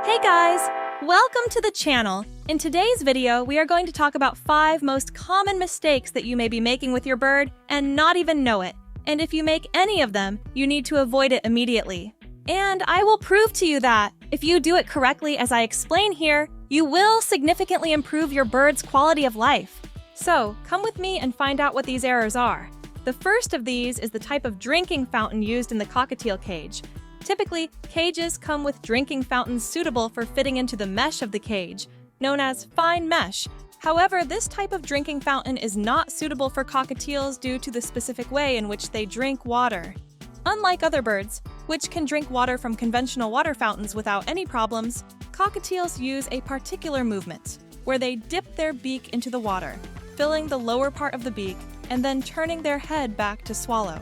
Hey guys! Welcome to the channel. In today's video, we are going to talk about 5 most common mistakes that you may be making with your bird and not even know it. And if you make any of them, you need to avoid it immediately. And I will prove to you that, if you do it correctly as I explain here, you will significantly improve your bird's quality of life. So, come with me and find out what these errors are. The first of these is the type of drinking fountain used in the cockatiel cage. Typically, cages come with drinking fountains suitable for fitting into the mesh of the cage, known as fine mesh. However, this type of drinking fountain is not suitable for cockatiels due to the specific way in which they drink water. Unlike other birds, which can drink water from conventional water fountains without any problems, cockatiels use a particular movement, where they dip their beak into the water, filling the lower part of the beak, and then turning their head back to swallow.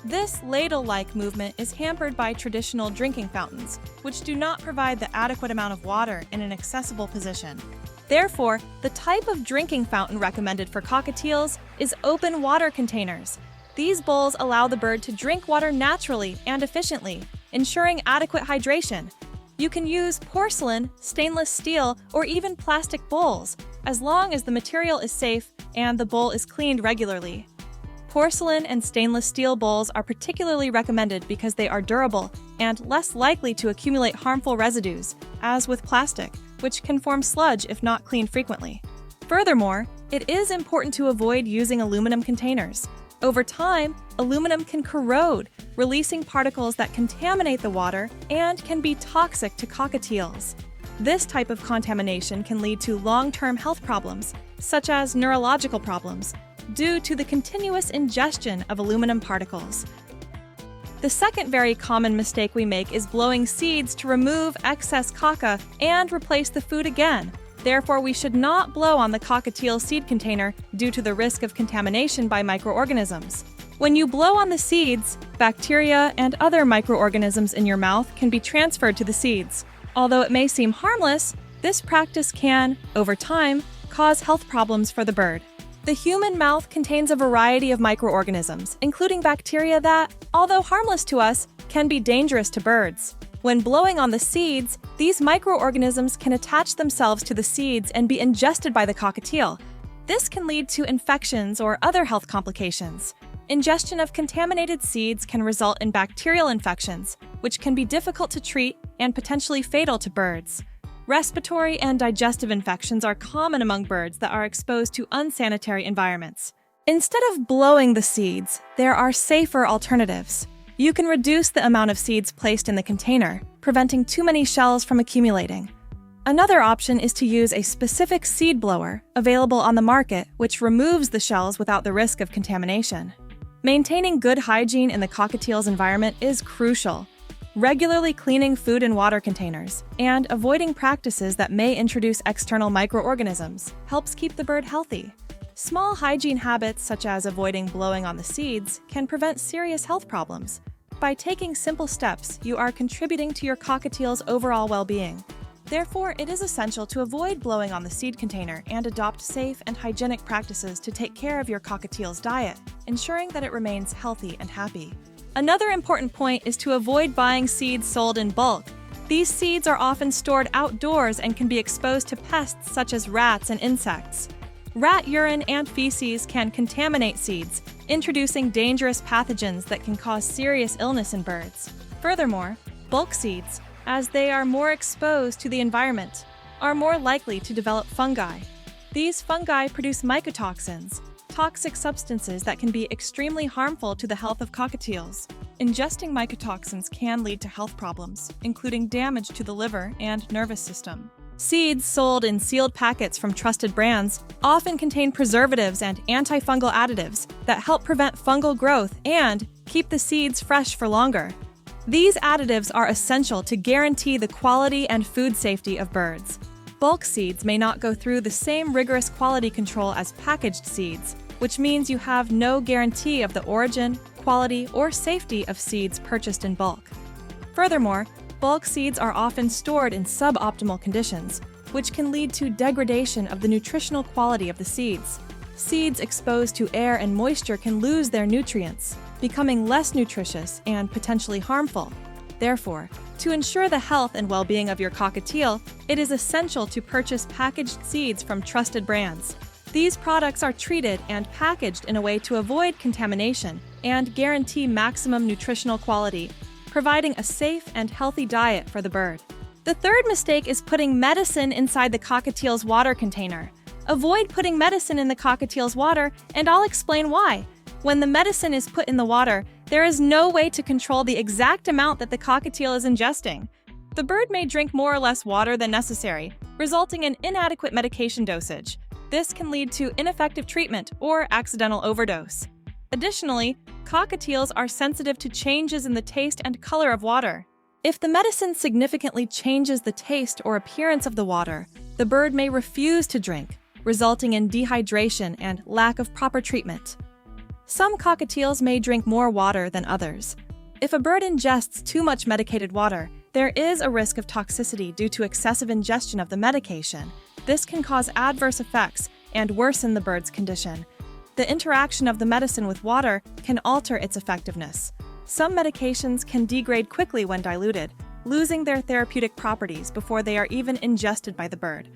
This ladle-like movement is hampered by traditional drinking fountains, which do not provide the adequate amount of water in an accessible position. Therefore, the type of drinking fountain recommended for cockatiels is open water containers. These bowls allow the bird to drink water naturally and efficiently, ensuring adequate hydration. You can use porcelain, stainless steel, or even plastic bowls, as long as the material is safe and the bowl is cleaned regularly. Porcelain and stainless steel bowls are particularly recommended because they are durable and less likely to accumulate harmful residues, as with plastic, which can form sludge if not cleaned frequently. Furthermore, it is important to avoid using aluminum containers. Over time, aluminum can corrode, releasing particles that contaminate the water and can be toxic to cockatiels. This type of contamination can lead to long-term health problems, such as neurological problems, due to the continuous ingestion of aluminum particles. The second very common mistake we make is blowing seeds to remove excess caca and replace the food again. Therefore, we should not blow on the cockatiel seed container due to the risk of contamination by microorganisms. When you blow on the seeds, bacteria and other microorganisms in your mouth can be transferred to the seeds. Although it may seem harmless, this practice can, over time, cause health problems for the bird. The human mouth contains a variety of microorganisms, including bacteria that, although harmless to us, can be dangerous to birds. When blowing on the seeds, these microorganisms can attach themselves to the seeds and be ingested by the cockatiel. This can lead to infections or other health complications. Ingestion of contaminated seeds can result in bacterial infections, which can be difficult to treat and potentially fatal to birds. Respiratory and digestive infections are common among birds that are exposed to unsanitary environments. Instead of blowing the seeds, there are safer alternatives. You can reduce the amount of seeds placed in the container, preventing too many shells from accumulating. Another option is to use a specific seed blower available on the market, which removes the shells without the risk of contamination. Maintaining good hygiene in the cockatiel's environment is crucial. Regularly cleaning food and water containers and avoiding practices that may introduce external microorganisms helps keep the bird healthy. Small hygiene habits such as avoiding blowing on the seeds can prevent serious health problems. By taking simple steps, you are contributing to your cockatiel's overall well-being. Therefore, it is essential to avoid blowing on the seed container and adopt safe and hygienic practices to take care of your cockatiel's diet, ensuring that it remains healthy and happy. Another important point is to avoid buying seeds sold in bulk. These seeds are often stored outdoors and can be exposed to pests such as rats and insects. Rat urine and feces can contaminate seeds, introducing dangerous pathogens that can cause serious illness in birds. Furthermore, bulk seeds, as they are more exposed to the environment, are more likely to develop fungi. These fungi produce mycotoxins, toxic substances that can be extremely harmful to the health of cockatiels. Ingesting mycotoxins can lead to health problems, including damage to the liver and nervous system. Seeds sold in sealed packets from trusted brands often contain preservatives and antifungal additives that help prevent fungal growth and keep the seeds fresh for longer. These additives are essential to guarantee the quality and food safety of birds. Bulk seeds may not go through the same rigorous quality control as packaged seeds, which means you have no guarantee of the origin, quality, or safety of seeds purchased in bulk. Furthermore, bulk seeds are often stored in suboptimal conditions, which can lead to degradation of the nutritional quality of the seeds. Seeds exposed to air and moisture can lose their nutrients, becoming less nutritious and potentially harmful. Therefore, To ensure the health and well-being of your cockatiel, it is essential to purchase packaged seeds from trusted brands. These products are treated and packaged in a way to avoid contamination and guarantee maximum nutritional quality, providing a safe and healthy diet for the bird. The third mistake is putting medicine inside the cockatiel's water container. Avoid putting medicine in the cockatiel's water, and I'll explain why. When the medicine is put in the water, there is no way to control the exact amount that the cockatiel is ingesting. The bird may drink more or less water than necessary, resulting in inadequate medication dosage. This can lead to ineffective treatment or accidental overdose. Additionally, cockatiels are sensitive to changes in the taste and color of water. If the medicine significantly changes the taste or appearance of the water, the bird may refuse to drink, resulting in dehydration and lack of proper treatment. Some cockatiels may drink more water than others. If a bird ingests too much medicated water, there is a risk of toxicity due to excessive ingestion of the medication. This can cause adverse effects and worsen the bird's condition. The interaction of the medicine with water can alter its effectiveness. Some medications can degrade quickly when diluted, losing their therapeutic properties before they are even ingested by the bird.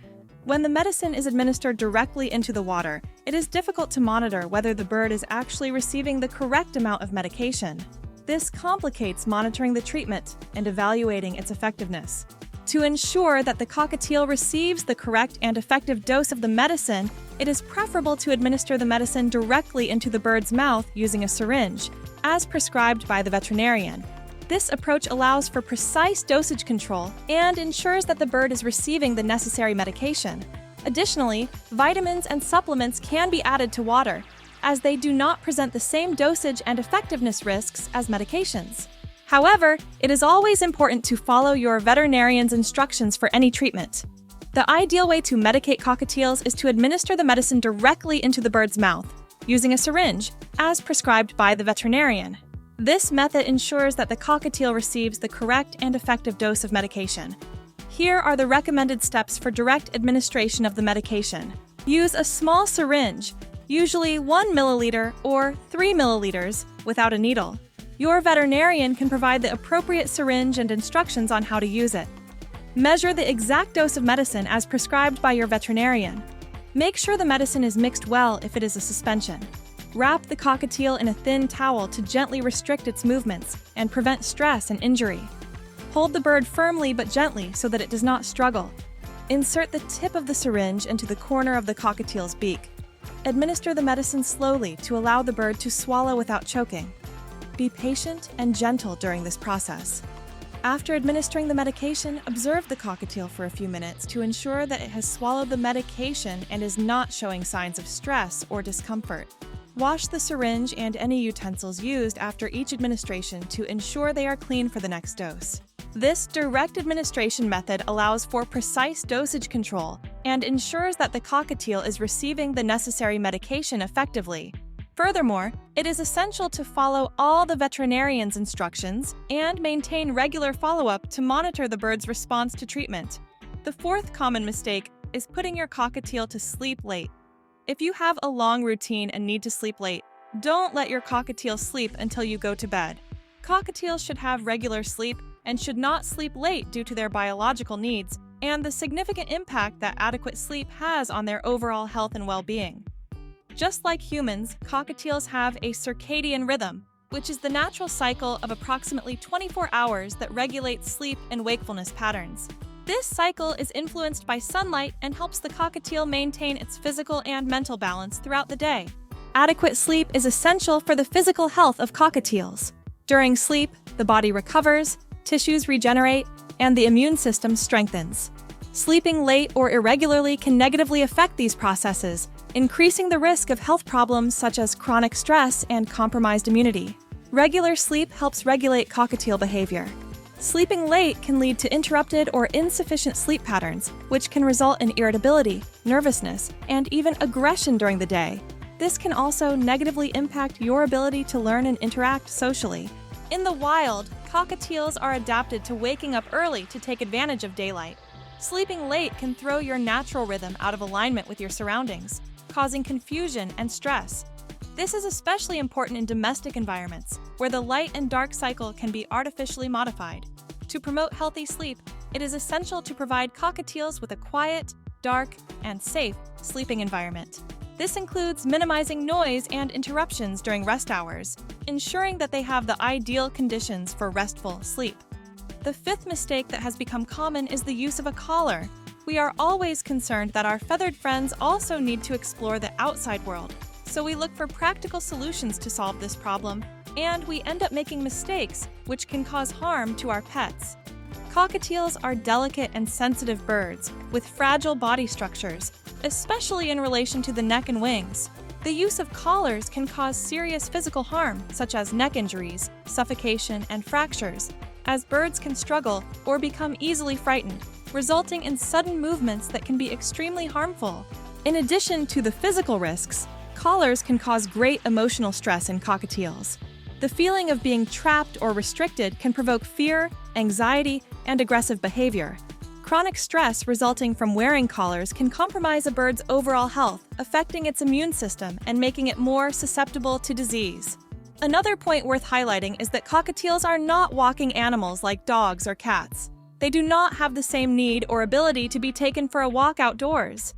When the medicine is administered directly into the water, it is difficult to monitor whether the bird is actually receiving the correct amount of medication. This complicates monitoring the treatment and evaluating its effectiveness. To ensure that the cockatiel receives the correct and effective dose of the medicine, it is preferable to administer the medicine directly into the bird's mouth using a syringe, as prescribed by the veterinarian. This approach allows for precise dosage control and ensures that the bird is receiving the necessary medication. Additionally, vitamins and supplements can be added to water, as they do not present the same dosage and effectiveness risks as medications. However, it is always important to follow your veterinarian's instructions for any treatment. The ideal way to medicate cockatiels is to administer the medicine directly into the bird's mouth, using a syringe, as prescribed by the veterinarian. This method ensures that the cockatiel receives the correct and effective dose of medication. Here are the recommended steps for direct administration of the medication. Use a small syringe, usually 1 milliliter or 3 milliliters, without a needle. Your veterinarian can provide the appropriate syringe and instructions on how to use it. Measure the exact dose of medicine as prescribed by your veterinarian. Make sure the medicine is mixed well if it is a suspension. Wrap the cockatiel in a thin towel to gently restrict its movements and prevent stress and injury. Hold the bird firmly but gently so that it does not struggle. Insert the tip of the syringe into the corner of the cockatiel's beak. Administer the medicine slowly to allow the bird to swallow without choking. Be patient and gentle during this process. After administering the medication, observe the cockatiel for a few minutes to ensure that it has swallowed the medication and is not showing signs of stress or discomfort. Wash the syringe and any utensils used after each administration to ensure they are clean for the next dose. This direct administration method allows for precise dosage control and ensures that the cockatiel is receiving the necessary medication effectively. Furthermore, it is essential to follow all the veterinarian's instructions and maintain regular follow-up to monitor the bird's response to treatment. The fourth common mistake is putting your cockatiel to sleep late. If you have a long routine and need to sleep late, don't let your cockatiel sleep until you go to bed. Cockatiels should have regular sleep and should not sleep late due to their biological needs and the significant impact that adequate sleep has on their overall health and well-being. Just like humans, cockatiels have a circadian rhythm, which is the natural cycle of approximately 24 hours that regulates sleep and wakefulness patterns. This cycle is influenced by sunlight and helps the cockatiel maintain its physical and mental balance throughout the day. Adequate sleep is essential for the physical health of cockatiels. During sleep, the body recovers, tissues regenerate, and the immune system strengthens. Sleeping late or irregularly can negatively affect these processes, increasing the risk of health problems such as chronic stress and compromised immunity. Regular sleep helps regulate cockatiel behavior. Sleeping late can lead to interrupted or insufficient sleep patterns, which can result in irritability, nervousness, and even aggression during the day. This can also negatively impact your ability to learn and interact socially. In the wild, cockatiels are adapted to waking up early to take advantage of daylight. Sleeping late can throw your natural rhythm out of alignment with your surroundings, causing confusion and stress. This is especially important in domestic environments, where the light and dark cycle can be artificially modified. To promote healthy sleep, it is essential to provide cockatiels with a quiet, dark, and safe sleeping environment. This includes minimizing noise and interruptions during rest hours, ensuring that they have the ideal conditions for restful sleep. The fifth mistake that has become common is the use of a collar. We are always concerned that our feathered friends also need to explore the outside world, so we look for practical solutions to solve this problem, and we end up making mistakes which can cause harm to our pets. Cockatiels are delicate and sensitive birds with fragile body structures, especially in relation to the neck and wings. The use of collars can cause serious physical harm, such as neck injuries, suffocation, and fractures, as birds can struggle or become easily frightened, resulting in sudden movements that can be extremely harmful. In addition to the physical risks, collars can cause great emotional stress in cockatiels. The feeling of being trapped or restricted can provoke fear, anxiety, and aggressive behavior. Chronic stress resulting from wearing collars can compromise a bird's overall health, affecting its immune system and making it more susceptible to disease. Another point worth highlighting is that cockatiels are not walking animals like dogs or cats. They do not have the same need or ability to be taken for a walk outdoors.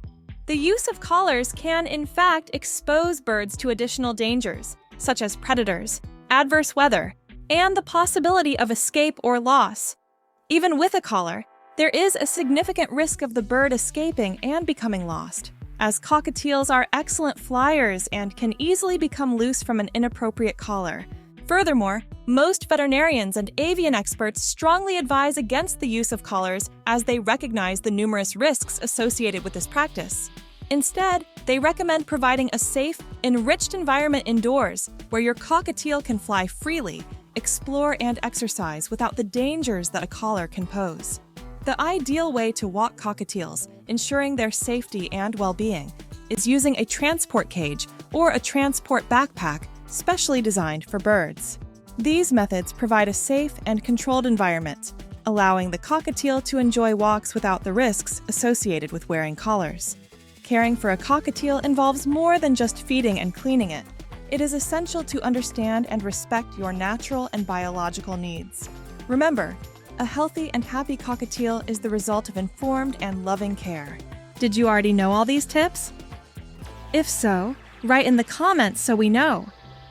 The use of collars can, in fact, expose birds to additional dangers, such as predators, adverse weather, and the possibility of escape or loss. Even with a collar, there is a significant risk of the bird escaping and becoming lost, as cockatiels are excellent flyers and can easily become loose from an inappropriate collar. Furthermore, most veterinarians and avian experts strongly advise against the use of collars as they recognize the numerous risks associated with this practice. Instead, they recommend providing a safe, enriched environment indoors where your cockatiel can fly freely, explore, and exercise without the dangers that a collar can pose. The ideal way to walk cockatiels, ensuring their safety and well-being, is using a transport cage or a transport backpack specially designed for birds. These methods provide a safe and controlled environment, allowing the cockatiel to enjoy walks without the risks associated with wearing collars. Caring for a cockatiel involves more than just feeding and cleaning it. It is essential to understand and respect your natural and biological needs. Remember, a healthy and happy cockatiel is the result of informed and loving care. Did you already know all these tips? If so, write in the comments so we know.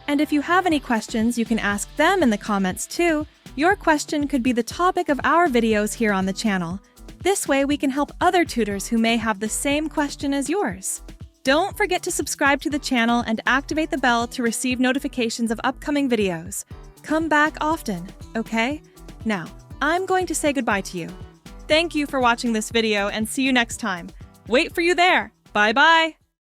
And if you have any questions, you can ask them in the comments too. Your question could be the topic of our videos here on the channel. This way we can help other tutors who may have the same question as yours. Don't forget to subscribe to the channel and activate the bell to receive notifications of upcoming videos. Come back often, okay? Now, I'm going to say goodbye to you. Thank you for watching this video and see you next time. Wait for you there. Bye-bye.